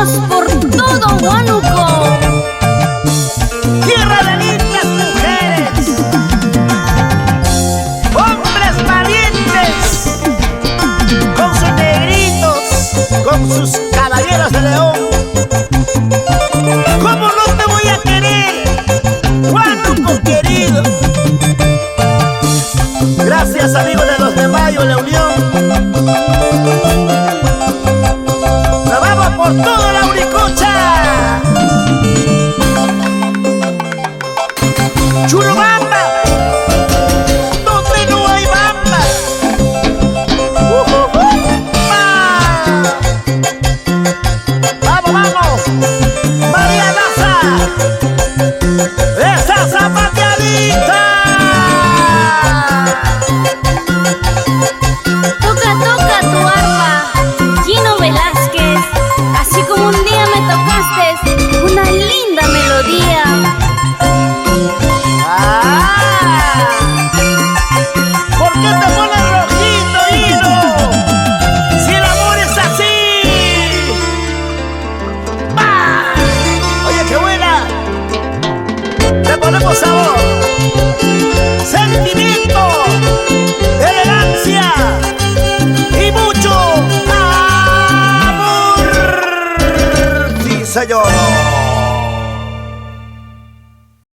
Vamos por todo Huánuco. Tierra de lindas mujeres, hombres valientes, con sus negritos, con sus caballeros de León. ¿Cómo no te voy a querer, Huánuco querido? Gracias, amigos de los de Mayo, La Unión. ¡Nos vamos por toda la Uricocha! ¡Churubamba! ¡Donde no hay bamba! ¡Ah! ¡Vamos, vamos! ¡María Daza! ¡Esa zapateadita! Toca tu arpa, Gino Velázquez. Así como un día me tocaste una linda melodía. ¡Ah! ¿Por qué te pones rojito, Hino? Si el amor es así. ¡Ah! Oye, qué buena. Le ponemos sabor.